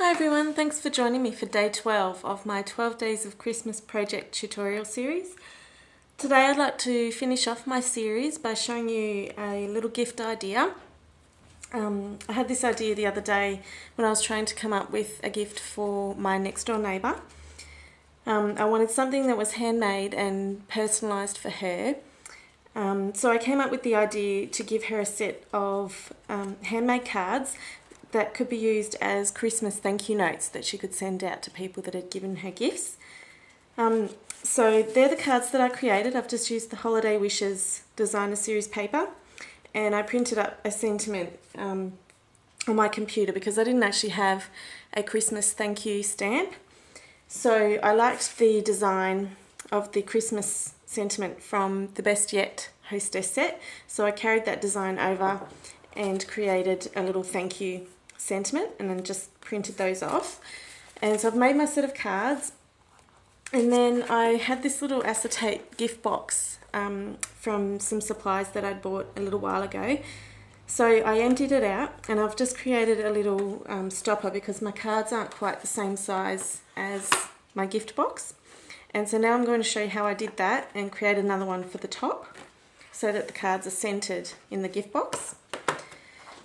Hi everyone, thanks for joining me for day 12 of my 12 Days of Christmas project tutorial series. Today I'd like to finish off my series by showing you a little gift idea. I had this idea the other day when I was trying to come up with a gift for my next door neighbour. I wanted something that was handmade and personalised for her. So I came up with the idea to give her a set of handmade cards that could be used as Christmas thank you notes that she could send out to people that had given her gifts. So they're the cards that I created. I've just used the Holiday Wishes Designer Series paper, and I printed up a sentiment on my computer because I didn't actually have a Christmas thank you stamp. So I liked the design of the Christmas sentiment from the Best Yet Hostess set, so I carried that design over and created a little thank you sentiment and then just printed those off. And so I've made my set of cards, and then I had this little acetate gift box from some supplies that I'd bought a little while ago. So I emptied it out and I've just created a little stopper because my cards aren't quite the same size as my gift box. And so now I'm going to show you how I did that and create another one for the top so that the cards are centered in the gift box.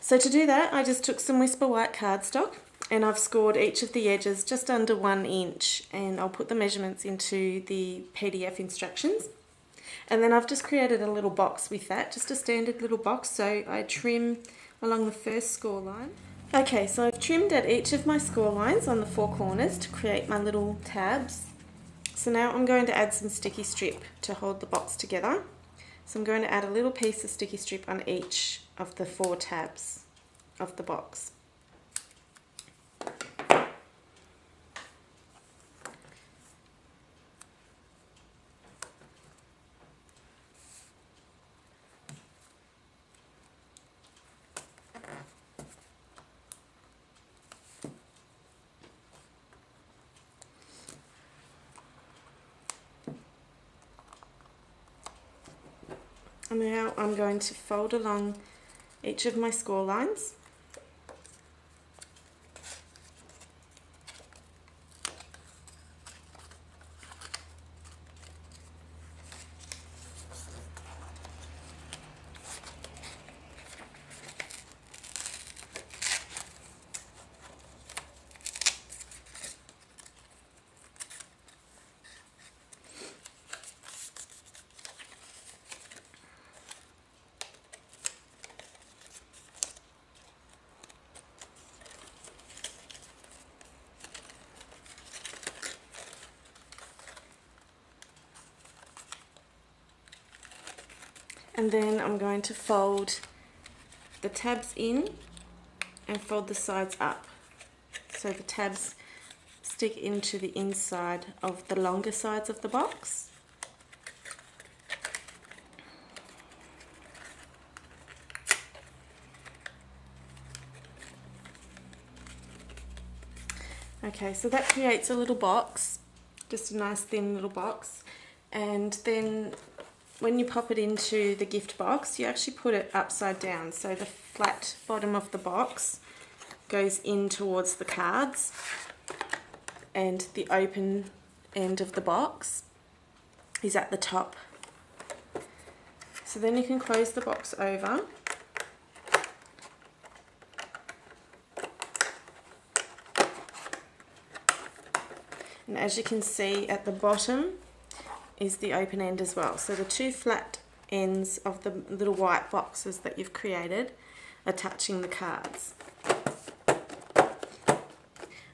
So to do that, I just took some Whisper White cardstock and I've scored each of the edges just under 1 inch, and I'll put the measurements into the PDF instructions. And then I've just created a little box with that, just a standard little box, so I trim along the first score line. Okay, so I've trimmed at each of my score lines on the 4 corners to create my little tabs. So now I'm going to add some sticky strip to hold the box together. So I'm going to add a little piece of sticky strip on each of the 4 tabs of the box. And now I'm going to fold along each of my score lines. And then I'm going to fold the tabs in and fold the sides up. So the tabs stick into the inside of the longer sides of the box. Okay, so that creates a little box, just a nice thin little box, and then when you pop it into the gift box, you actually put it upside down, so the flat bottom of the box goes in towards the cards and the open end of the box is at the top. So then you can close the box over . And as you can see, at the bottom is the open end as well. So the 2 flat ends of the little white boxes that you've created are touching the cards.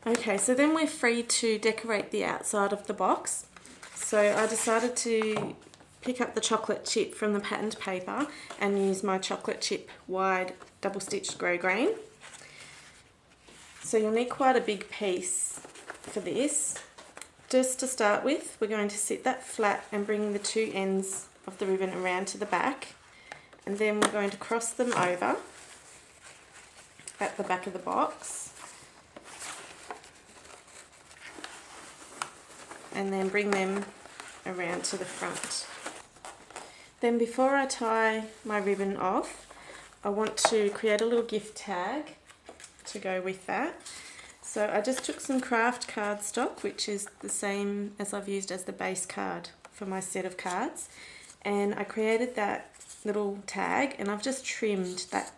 Okay, so then we're free to decorate the outside of the box. So I decided to pick up the chocolate chip from the patterned paper and use my chocolate chip wide double stitched grosgrain. So you'll need quite a big piece for this. Just to start with, we're going to sit that flat and bring the 2 ends of the ribbon around to the back, and then we're going to cross them over at the back of the box and then bring them around to the front. Then before I tie my ribbon off, I want to create a little gift tag to go with that. So I just took some craft cardstock, which is the same as I've used as the base card for my set of cards, and I created that little tag, and I've just trimmed that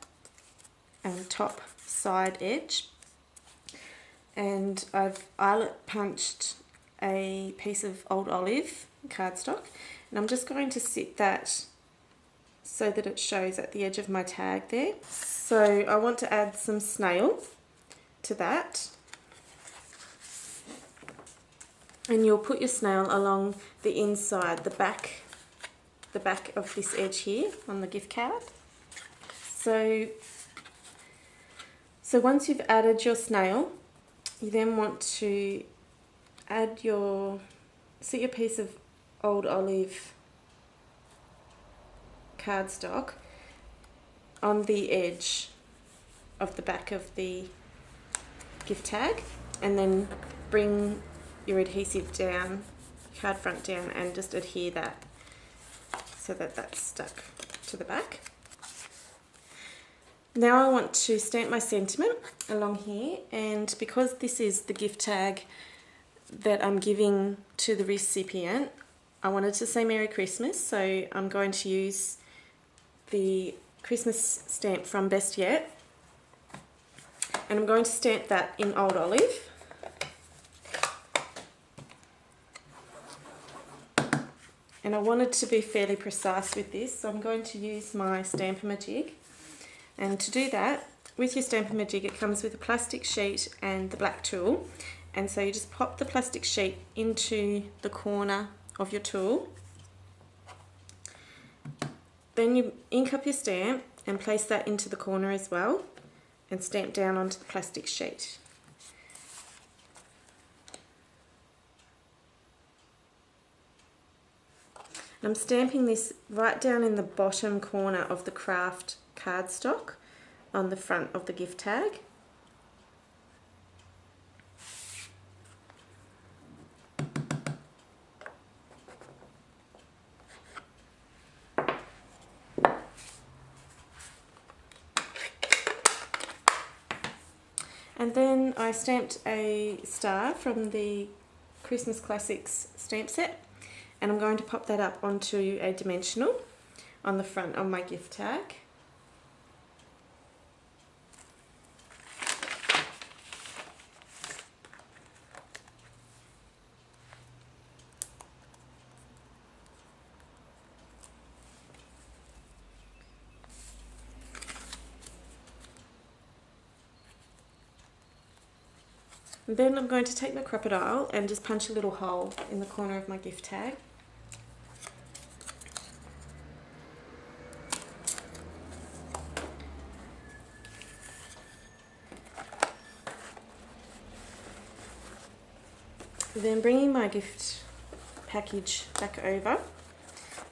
top side edge, and I've eyelet punched a piece of old olive cardstock, and I'm just going to sit that so that it shows at the edge of my tag there. So I want to add some snail to that, and you'll put your snail along the inside, the back of this edge here on the gift card. So once you've added your snail, you then want to sit your piece of old olive cardstock on the edge of the back of the gift tag, and then bring your adhesive down, card front down, and just adhere that so that that's stuck to the back. Now I want to stamp my sentiment along here, and because this is the gift tag that I'm giving to the recipient, I wanted to say Merry Christmas, so I'm going to use the Christmas stamp from Best Yet, and I'm going to stamp that in Old Olive. And I wanted to be fairly precise with this, so I'm going to use my Stamp-O-Majig. And to do that, with your Stamp-O-Majig, it comes with a plastic sheet and the black tool. And so you just pop the plastic sheet into the corner of your tool. Then you ink up your stamp and place that into the corner as well, and stamp down onto the plastic sheet. I'm stamping this right down in the bottom corner of the craft cardstock on the front of the gift tag. And then I stamped a star from the Christmas Classics stamp set, and I'm going to pop that up onto a dimensional on the front of my gift tag. And then I'm going to take my crocodile and just punch a little hole in the corner of my gift tag. Then bringing my gift package back over,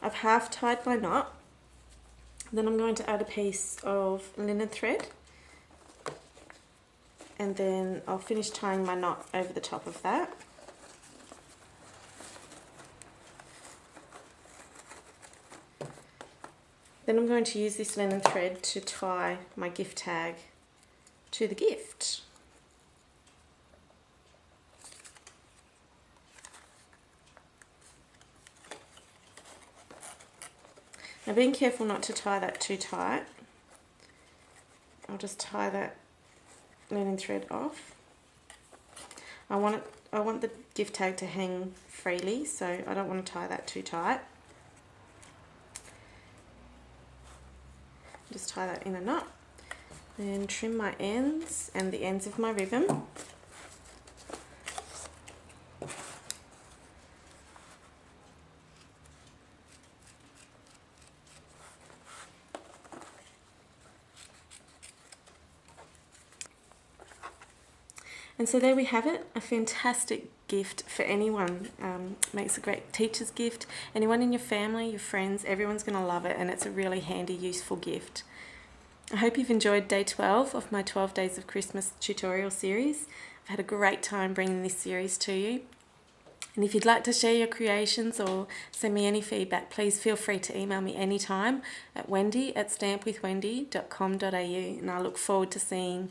I've half tied my knot. Then I'm going to add a piece of linen thread, and then I'll finish tying my knot over the top of that. Then I'm going to use this linen thread to tie my gift tag to the gift. Now, being careful not to tie that too tight, I'll just tie that linen thread off. I want the gift tag to hang freely, so I don't want to tie that too tight. Just tie that in a knot, then trim my ends and the ends of my ribbon. And so there we have it, a fantastic gift for anyone. Makes a great teacher's gift. Anyone in your family, your friends, everyone's going to love it, and it's a really handy, useful gift. I hope you've enjoyed day 12 of my 12 Days of Christmas tutorial series. I've had a great time bringing this series to you. And if you'd like to share your creations or send me any feedback, please feel free to email me anytime at wendy@stampwithwendy.com.au, and I look forward to seeing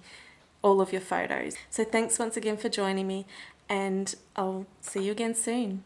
all of your photos. So thanks once again for joining me, and I'll see you again soon.